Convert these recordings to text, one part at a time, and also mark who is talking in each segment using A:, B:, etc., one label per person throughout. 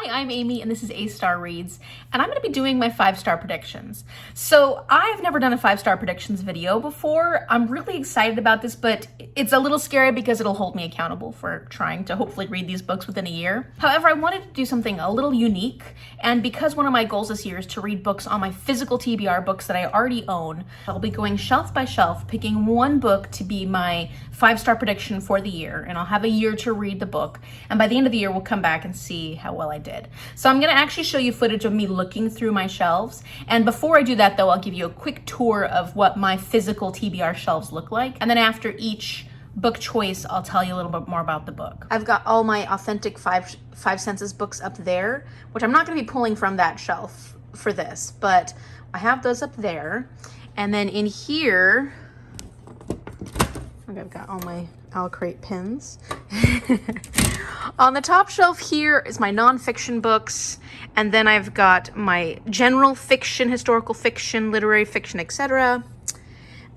A: Hi, I'm Amy and this is A-Star Reads, and I'm going to be doing my 5-star predictions. So I've never done a 5-star predictions video before. I'm really excited about this, but it's a little scary because it'll hold me accountable for trying to hopefully read these books within a year. However, I wanted to do something a little unique, and because one of my goals this year is to read books on my physical TBR, books that I already own, I'll be going shelf by shelf, picking one book to be my 5-star prediction for the year, and I'll have a year to read the book, and by the end of the year we'll come back and see how well I did. So I'm gonna actually show you footage of me looking through my shelves, and before I do that though, I'll give you a quick tour of what my physical TBR shelves look like, and then after each book choice I'll tell you a little bit more about the book. I've got all my authentic five senses books up there, which I'm not going to be pulling from that shelf for this, but I have those up there. And then in here I've got all my Alcrate pins. On the top shelf here is my nonfiction books, and then I've got my general fiction, historical fiction, literary fiction, etc.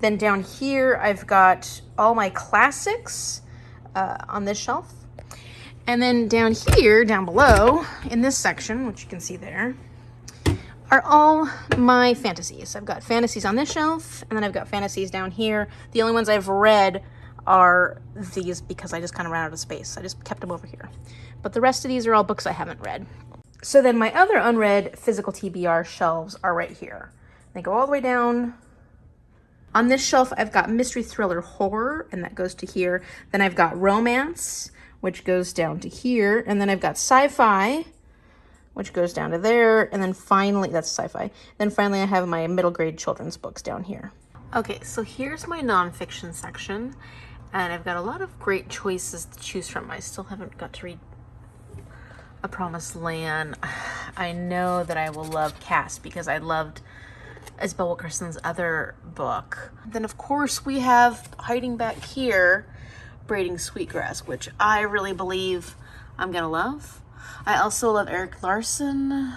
A: Then down here I've got all my classics on this shelf. And then down here, down below, in this section, which you can see there, are all my fantasies. I've got fantasies on this shelf, and then I've got fantasies down here. The only ones I've read are these because I just kind of ran out of space. I just kept them over here. But the rest of these are all books I haven't read. So then my other unread physical TBR shelves are right here. They go all the way down. On this shelf, I've got mystery, thriller, horror, and that goes to here. Then I've got romance, which goes down to here. And then I've got sci-fi, which goes down to there. And then finally, that's sci-fi. Then finally, I have my middle grade children's books down here. Okay, so here's my nonfiction section. And I've got a lot of great choices to choose from. I still haven't got to read A Promised Land. I know that I will love Caste because I loved Isabel Wilkerson's other book. Then of course we have hiding back here Braiding Sweetgrass, which I really believe I'm gonna love. I also love Erik Larson.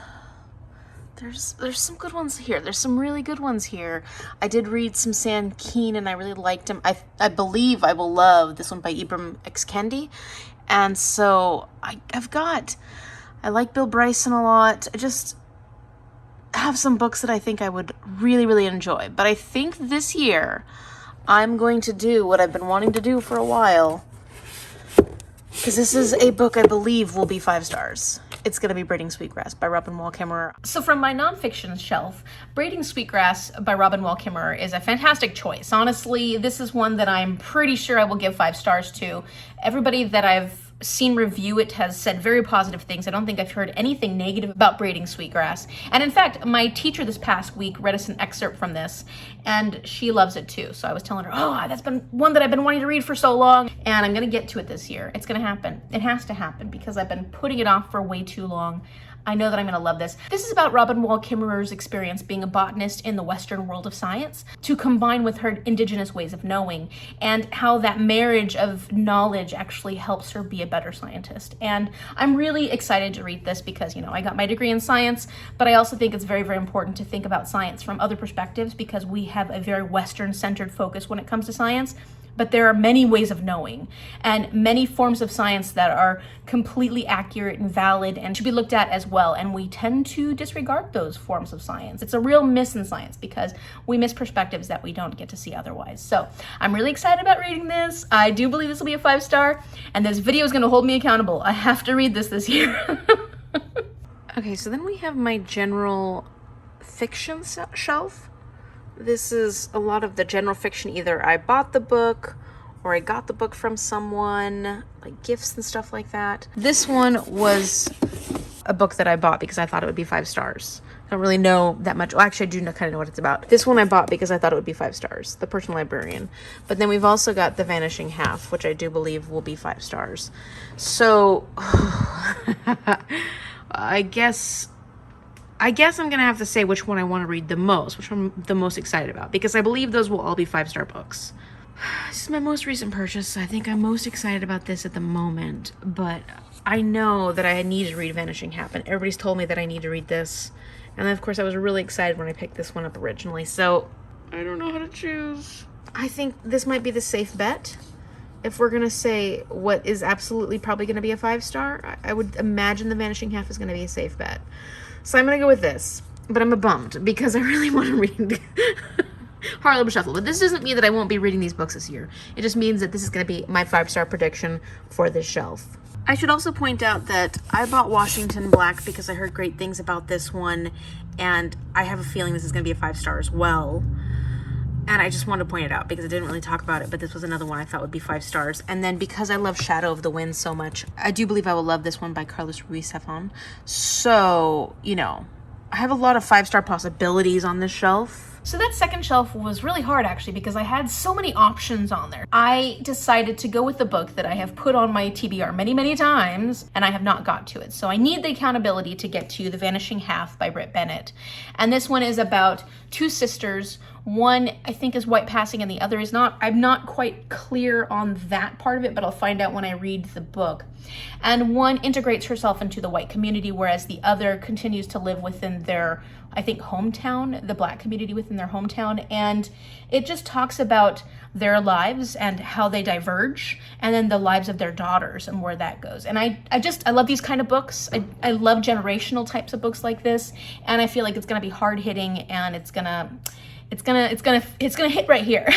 A: There's some good ones here. There's some really good ones here. I did read some Sam Keen and I really liked him. I believe I will love this one by Ibram X. Kendi. And so I like Bill Bryson a lot. I just have some books that I think I would really, really enjoy. But I think this year I'm going to do what I've been wanting to do for a while, because this is a book I believe will be 5 stars. It's going to be Braiding Sweetgrass by Robin Wall Kimmerer. So from my nonfiction shelf, Braiding Sweetgrass by Robin Wall Kimmerer is a fantastic choice. Honestly, this is one that I'm pretty sure I will give 5 stars to. Everybody that I've seen review it has said very positive things. I don't think I've heard anything negative about Braiding Sweetgrass. And in fact, my teacher this past week read us an excerpt from this, and she loves it too. So I was telling her, oh, that's been one that I've been wanting to read for so long, and I'm gonna get to it this year. It's gonna happen. It has to happen because I've been putting it off for way too long. I know that I'm gonna love this. This is about Robin Wall Kimmerer's experience being a botanist in the Western world of science to combine with her indigenous ways of knowing, and how that marriage of knowledge actually helps her be a better scientist. And I'm really excited to read this because, you know, I got my degree in science, but I also think it's very, very important to think about science from other perspectives because we have a very Western-centered focus when it comes to science. But there are many ways of knowing and many forms of science that are completely accurate and valid and should be looked at as well. And we tend to disregard those forms of science. It's a real miss in science because we miss perspectives that we don't get to see otherwise. So I'm really excited about reading this. I do believe this will be a 5-star, and this video is going to hold me accountable. I have to read this year. Okay, so then we have my general fiction shelf. This is a lot of the general fiction. Either I bought the book or I got the book from someone, like gifts and stuff like that. This one was a book that I bought because I thought it would be 5 stars. I don't really know that much. Well, actually, I do kind of know what it's about. This one I bought because I thought it would be 5 stars, The Personal Librarian. But then we've also got The Vanishing Half, which I do believe will be 5 stars. So I guess I'm going to have to say which one I want to read the most, which I'm the most excited about, because I believe those will all be 5-star books. This is my most recent purchase. I think I'm most excited about this at the moment, but I know that I need to read Vanishing Half, and everybody's told me that I need to read this. And then, of course, I was really excited when I picked this one up originally, so I don't know how to choose. I think this might be the safe bet, if we're gonna say what is absolutely probably gonna be a 5-star, I would imagine The Vanishing Half is gonna be a safe bet. So I'm gonna go with this, but I'm bummed because I really want to read Harlem Shuffle. But this doesn't mean that I won't be reading these books this year. It just means that this is gonna be my 5-star prediction for this shelf. I should also point out that I bought Washington Black because I heard great things about this one, and I have a feeling this is gonna be a 5-star as well. And I just wanted to point it out because I didn't really talk about it, but this was another one I thought would be 5 stars. And then because I love Shadow of the Wind so much, I do believe I will love this one by Carlos Ruiz Zafón. So, you know, I have a lot of 5-star possibilities on this shelf. So that second shelf was really hard actually because I had so many options on there. I decided to go with the book that I have put on my TBR many, many times, and I have not got to it. So I need the accountability to get to The Vanishing Half by Britt Bennett. And this one is about 2 sisters. One I think is white passing and the other is not. I'm not quite clear on that part of it, but I'll find out when I read the book. And one integrates herself into the white community, whereas the other continues to live within their, I think, hometown, the black community within their hometown. And it just talks about their lives and how they diverge, and then the lives of their daughters and where that goes. And I love these kind of books. I love generational types of books like this, and I feel like it's gonna be hard hitting and it's gonna hit right here.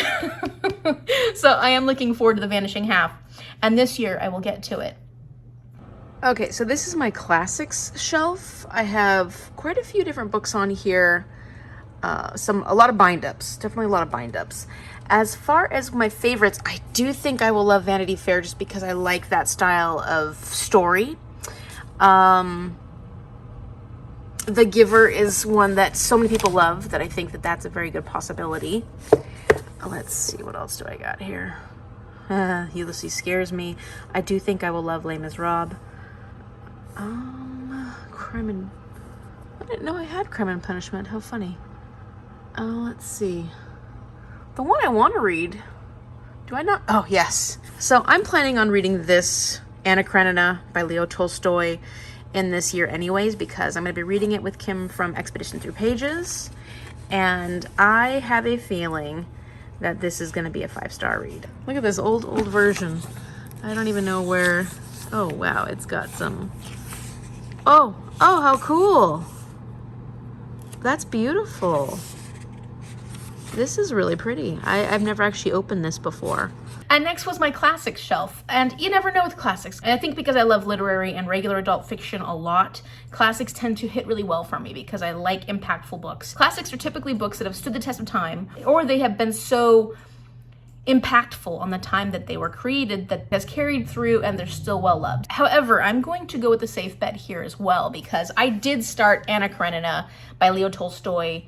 A: So I am looking forward to The Vanishing Half, and this year I will get to it. Okay, so this is my classics shelf. I have quite a few different books on here. A lot of bind-ups, definitely a lot of bind-ups. As far as my favorites, I do think I will love Vanity Fair just because I like that style of story. The Giver is one that so many people love that I think that that's a very good possibility. Let's see, what else do I got here? Ulysses scares me. I do think I will love Les Miserables. Crime and... I didn't know I had Crime and Punishment. How funny. Let's see. The one I want to read. Do I not? Oh, yes. So I'm planning on reading this, Anna Karenina by Leo Tolstoy, in this year anyways, because I'm going to be reading it with Kim from Expedition Through Pages, and I have a feeling that this is going to be a 5-star read. Look at this old version. I don't even know where... Oh, wow, it's got some... Oh, how cool. That's beautiful. This is really pretty. I've never actually opened this before. And next was my classics shelf. And you never know with classics. And I think because I love literary and regular adult fiction a lot, classics tend to hit really well for me because I like impactful books. Classics are typically books that have stood the test of time, or they have been so impactful on the time that they were created that has carried through and they're still well loved. However, I'm going to go with the safe bet here as well because I did start Anna Karenina by Leo Tolstoy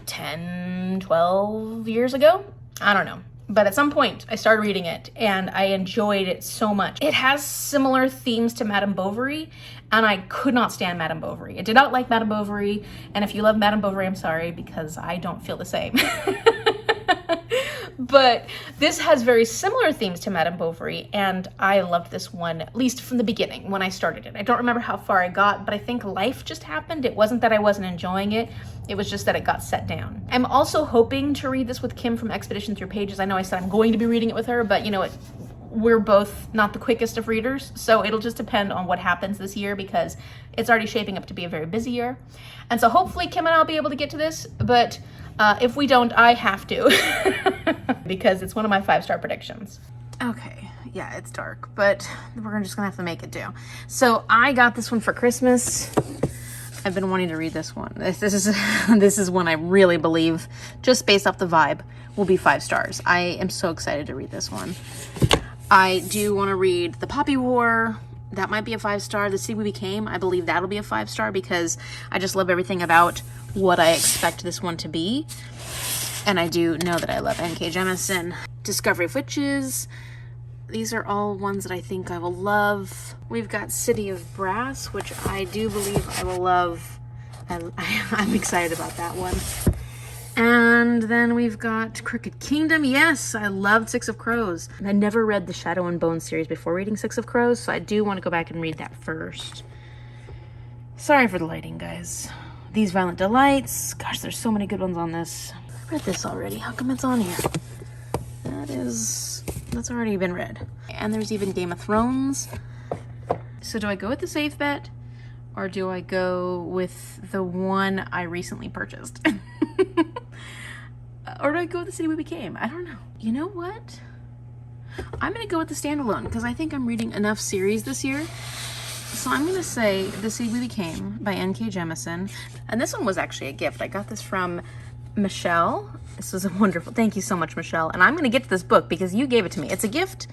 A: 10, 12 years ago. I don't know. But at some point I started reading it and I enjoyed it so much. It has similar themes to Madame Bovary, and I could not stand Madame Bovary. I did not like Madame Bovary, and if you love Madame Bovary, I'm sorry because I don't feel the same. But this has very similar themes to Madame Bovary, and I loved this one, at least from the beginning when I started it. I don't remember how far I got, but I think life just happened. It wasn't that I wasn't enjoying it. It was just that it got set down. I'm also hoping to read this with Kim from Expedition Through Pages. I know I said I'm going to be reading it with her, but you know what? We're both not the quickest of readers, so it'll just depend on what happens this year because it's already shaping up to be a very busy year. And so hopefully Kim and I'll be able to get to this, but if we don't, I have to because it's one of my 5-star predictions. Okay, yeah, it's dark, but we're just gonna have to make it do. So I got this one for Christmas. I've been wanting to read this one. This is one I really believe, just based off the vibe, will be 5 stars. I am so excited to read this one. I do want to read The Poppy War. That might be a 5-star. The City We Became, I believe that'll be a 5-star because I just love everything about what I expect this one to be. And I do know that I love N.K. Jemisin. Discovery of Witches. These are all ones that I think I will love. We've got City of Brass, which I do believe I will love. I'm excited about that one. And then we've got Crooked Kingdom. Yes, I loved Six of Crows. I never read the Shadow and Bone series before reading Six of Crows, so I do want to go back and read that first. Sorry for the lighting, guys. These Violent Delights. Gosh, there's so many good ones on this. I read this already. How come it's on here? That is That's already been read. And there's even Game of Thrones. So do I go with the safe bet, or do I go with the one I recently purchased? Or do I go with The City We Became? I don't know. You know what? I'm gonna go with the standalone because I think I'm reading enough series this year. So I'm gonna say The City We Became by N.K. Jemisin. And this one was actually a gift. I got this from Michelle. This was a wonderful, thank you so much, Michelle. And I'm gonna get to this book because you gave it to me. It's a gift,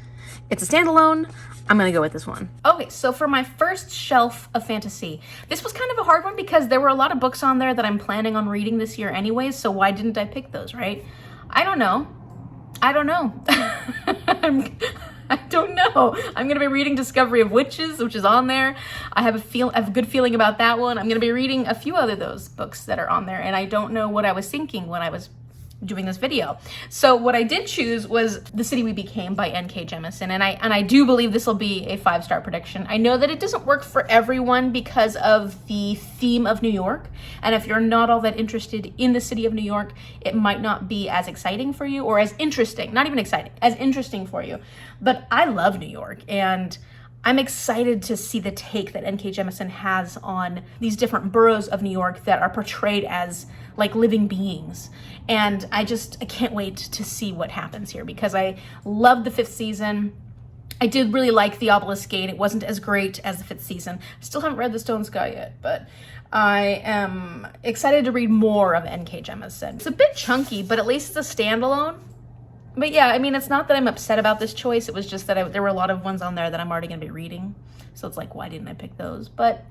A: it's a standalone. I'm gonna go with this one. Okay, so for my first shelf of fantasy, this was kind of a hard one because there were a lot of books on there that I'm planning on reading this year anyways, so why didn't I pick those, right? I don't know. I don't know. I don't know. I'm gonna be reading Discovery of Witches, which is on there. I have a good feeling about that one. I'm gonna be reading a few other those books that are on there, and I don't know what I was thinking when I was doing this video. So what I did choose was The City We Became by N.K. Jemisin, and I do believe this will be a 5-star prediction. I know that it doesn't work for everyone because of the theme of New York, and if you're not all that interested in the city of New York, it might not be as exciting for you, or as interesting, not even exciting, as interesting for you. But I love New York, and I'm excited to see the take that N.K. Jemisin has on these different boroughs of New York that are portrayed as like living beings. And I can't wait to see what happens here because I love the 5th season. I did really like The Obelisk Gate. It wasn't as great as the 5th season. Still haven't read The Stone Sky yet, but I am excited to read more of N.K. Jemisin. It's a bit chunky, but at least it's a standalone. But yeah, I mean, it's not that I'm upset about this choice. It was just that there were a lot of ones on there that I'm already going to be reading. So it's like, why didn't I pick those? But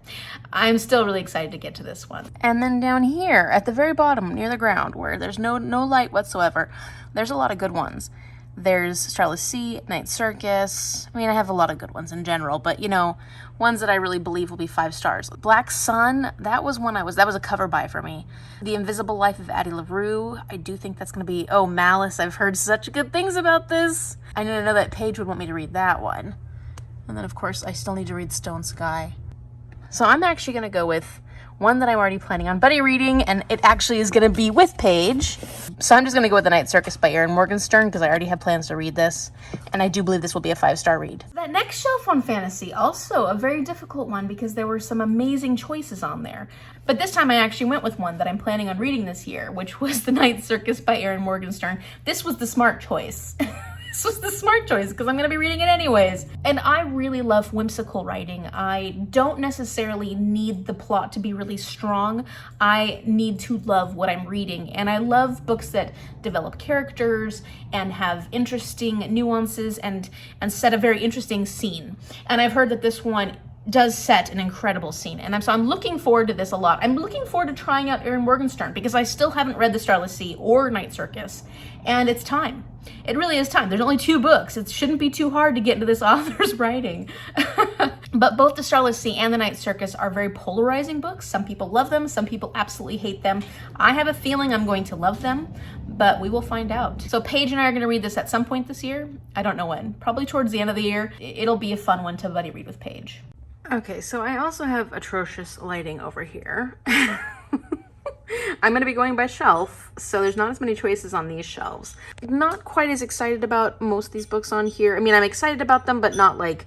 A: I'm still really excited to get to this one. And then down here at the very bottom near the ground where there's no light whatsoever, there's a lot of good ones. There's Starless Sea, Night Circus. I mean, I have a lot of good ones in general, but you know, ones that I really believe will be 5 stars. Black Sun, that was one that was a cover buy for me. The Invisible Life of Addie LaRue, I do think that's gonna be, oh, Malice, I've heard such good things about this. I know that Paige would want me to read that one. And then of course, I still need to read Stone Sky. So I'm actually gonna go with one that I'm already planning on buddy reading, and it actually is gonna be with Paige. So I'm just gonna go with The Night Circus by Erin Morgenstern because I already have plans to read this, and I do believe this will be a 5-star read. That next shelf on fantasy, also a very difficult one because there were some amazing choices on there. But this time I actually went with one that I'm planning on reading this year, which was The Night Circus by Erin Morgenstern. This was the smart choice. This was the smart choice because I'm going to be reading it anyways. And I really love whimsical writing. I don't necessarily need the plot to be really strong. I need to love what I'm reading. And I love books that develop characters and have interesting nuances and set a very interesting scene. And I've heard that this one does set an incredible scene. And so I'm looking forward to this a lot. I'm looking forward to trying out Erin Morgenstern because I still haven't read The Starless Sea or Night Circus. And it's time. It really is time. There's only 2 books. It shouldn't be too hard to get into this author's writing. But both The Starless Sea and The Night Circus are very polarizing books. Some people love them. Some people absolutely hate them. I have a feeling I'm going to love them, but we will find out. So Paige and I are going to read this at some point this year. I don't know when. Probably towards the end of the year. It'll be a fun one to buddy read with Paige. Okay, so I also have atrocious lighting over here. I'm going to be going by shelf, so there's not as many choices on these shelves. Not quite as excited about most of these books on here. I mean, I'm excited about them, but not like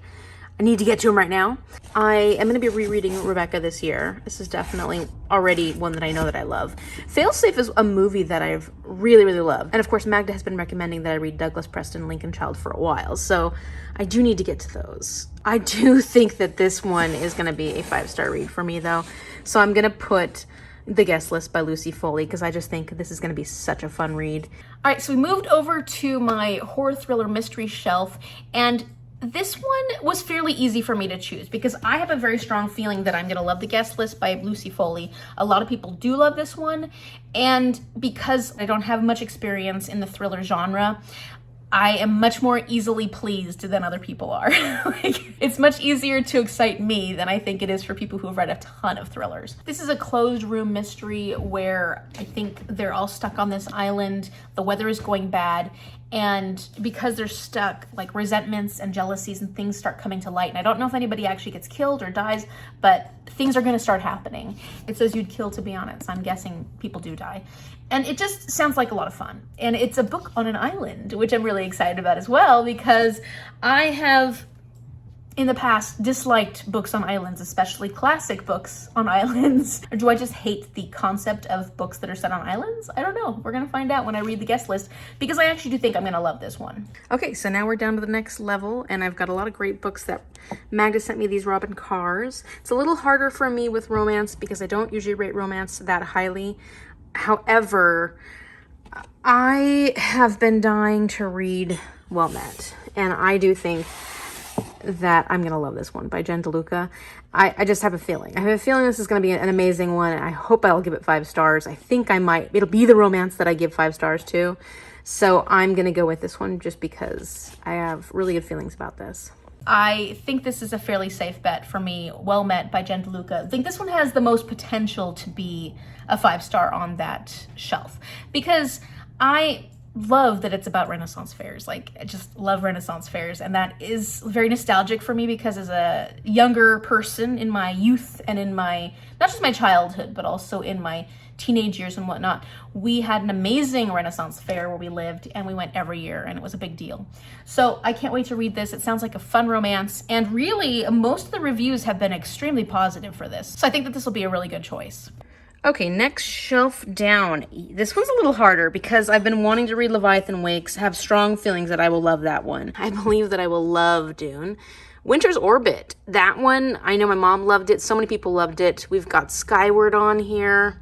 A: I need to get to them right now. I am going to be rereading Rebecca this year. This is definitely already one that I know that I love. Failsafe is a movie that I've really, really loved. And of course, Magda has been recommending that I read Douglas Preston, Lincoln Child for a while, so I do need to get to those. I do think that this one is going to be a 5-star read for me, though. So I'm going to put The Guest List by Lucy Foley because I just think this is going to be such a fun read. All right, so we moved over to my horror thriller mystery shelf, and this one was fairly easy for me to choose because I have a very strong feeling that I'm going to love The Guest List by Lucy Foley. A lot of people do love this one, and because I don't have much experience in the thriller genre, I am much more easily pleased than other people are. Like, it's much easier to excite me than I think it is for people who have read a ton of thrillers. This is a closed room mystery where I think they're all stuck on this island. The weather is going bad, And because they're stuck, like resentments and jealousies and things start coming to light. And I don't know if anybody actually gets killed or dies, but things are going to start happening. It says you'd kill to be on it, so I'm guessing people do die. And it just sounds like a lot of fun. And it's a book on an island, which I'm really excited about as well, because I have in the past disliked books on islands, especially classic books on islands. Or do I just hate the concept of books that are set on islands? I don't know. We're gonna find out when I read the guest list, because I actually do think I'm gonna love this one. Okay, so now we're down to the next level, and I've got a lot of great books that Magda sent me, these Robin Carrs. It's a little harder for me with romance because I don't usually rate romance that highly. However, I have been dying to read Well Met, and I do think that I'm going to love this one by Jen DeLuca. I just have a feeling. I have a feeling this is going to be an amazing one, and I hope I'll give it 5 stars. I think I might. It'll be the romance that I give 5 stars to. So I'm going to go with this one just because I have really good feelings about this. I think this is a fairly safe bet for me. Well Met by Jen DeLuca. I think this one has the most potential to be a 5-star on that shelf, because I love that it's about Renaissance fairs. Like, I just love Renaissance fairs, and that is very nostalgic for me because as a younger person in my youth and in my, not just my childhood, but also in my teenage years and whatnot, we had an amazing Renaissance fair where we lived, and we went every year, and it was a big deal. So I can't wait to read this. It sounds like a fun romance, and really most of the reviews have been extremely positive for this. So I think that this will be a really good choice. Okay, next shelf down. This one's a little harder because I've been wanting to read Leviathan Wakes, have strong feelings that I will love that one. I believe that I will love Dune. Winter's Orbit. That one, I know my mom loved it. So many people loved it. We've got Skyward on here.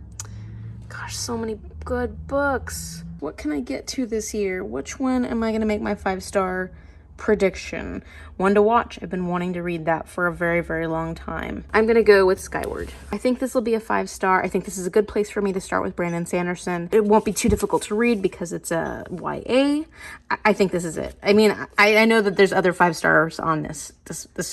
A: Gosh, so many good books. What can I get to this year? Which one am I going to make my 5-star prediction? One to watch. I've been wanting to read that for a very, very long time. I'm going to go with Skyward. I think this will be a 5-star. I think this is a good place for me to start with Brandon Sanderson. It won't be too difficult to read because it's a YA. I think this is it. I mean, I know that there's other 5 stars on this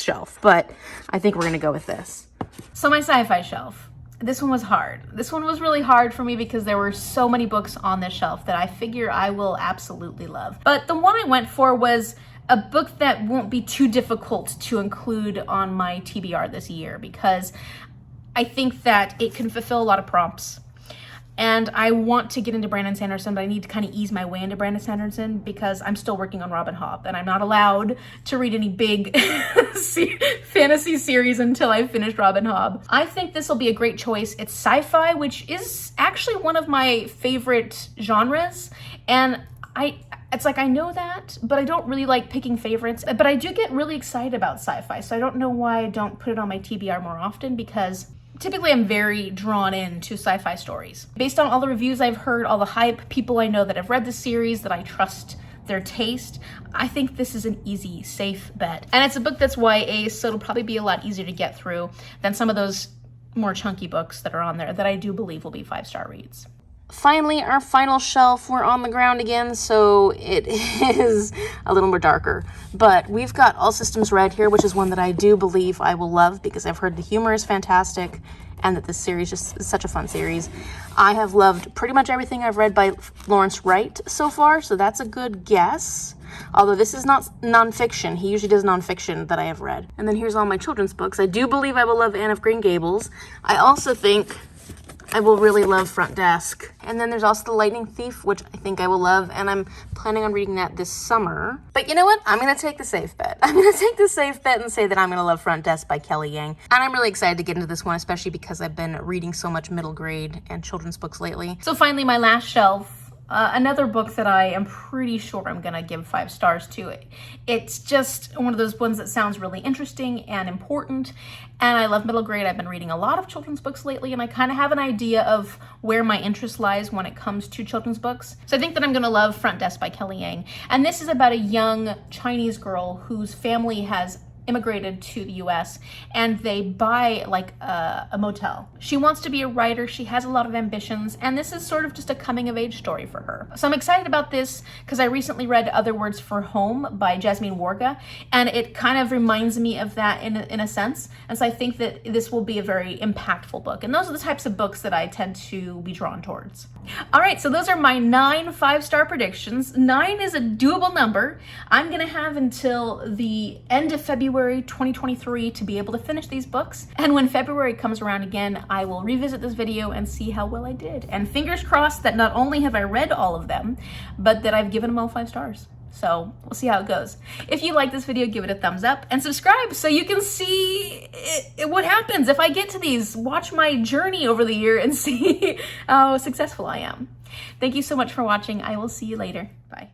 A: shelf, but I think we're going to go with this. So my sci-fi shelf. This one was hard. This one was really hard for me because there were so many books on this shelf that I figure I will absolutely love. But the one I went for was a book that won't be too difficult to include on my TBR this year, because I think that it can fulfill a lot of prompts. And I want to get into Brandon Sanderson, but I need to kind of ease my way into Brandon Sanderson because I'm still working on Robin Hobb, and I'm not allowed to read any big fantasy series until I've finished Robin Hobb. I think this will be a great choice. It's sci-fi, which is actually one of my favorite genres, and it's like I know that, but I don't really like picking favorites. But I do get really excited about sci-fi, so I don't know why I don't put it on my TBR more often, because typically I'm very drawn into sci-fi stories. Based on all the reviews I've heard, all the hype, people I know that have read the series, that I trust their taste, I think this is an easy, safe bet. And it's a book that's YA, so it'll probably be a lot easier to get through than some of those more chunky books that are on there that I do believe will be 5-star reads. Finally, our final shelf, we're on the ground again, so it is a little more darker. But we've got All Systems Red here, which is one that I do believe I will love because I've heard the humor is fantastic and that this series just is such a fun series. I have loved pretty much everything I've read by Lawrence Wright so far, so that's a good guess. Although this is not nonfiction. He usually does nonfiction that I have read. And then here's all my children's books. I do believe I will love Anne of Green Gables. I also think I will really love Front Desk. And then there's also The Lightning Thief, which I think I will love, and I'm planning on reading that this summer. But you know what? I'm going to take the safe bet. I'm going to take the safe bet and say that I'm going to love Front Desk by Kelly Yang. And I'm really excited to get into this one, especially because I've been reading so much middle grade and children's books lately. So finally, my last shelf. Another book that I am pretty sure I'm gonna give 5 stars to. It's just one of those ones that sounds really interesting and important, and I love middle grade. I've been reading a lot of children's books lately, and I kind of have an idea of where my interest lies when it comes to children's books. So I think that I'm gonna love Front Desk by Kelly Yang. And this is about a young Chinese girl whose family has immigrated to the US, and they buy like a motel. She wants to be a writer, she has a lot of ambitions, and this is sort of just a coming of age story for her. So I'm excited about this because I recently read Other Words for Home by Jasmine Warga, and it kind of reminds me of that in a sense. And so I think that this will be a very impactful book. And those are the types of books that I tend to be drawn towards. All right, so those are my 9 5-star predictions. 9 is a doable number. I'm gonna have until the end of February 2023 to be able to finish these books. And when February comes around again, I will revisit this video and see how well I did. And fingers crossed that not only have I read all of them, but that I've given them all 5 stars. So we'll see how it goes. If you like this video, give it a thumbs up and subscribe so you can see what happens if I get to these. Watch my journey over the year and see how successful I am. Thank you so much for watching. I will see you later. Bye.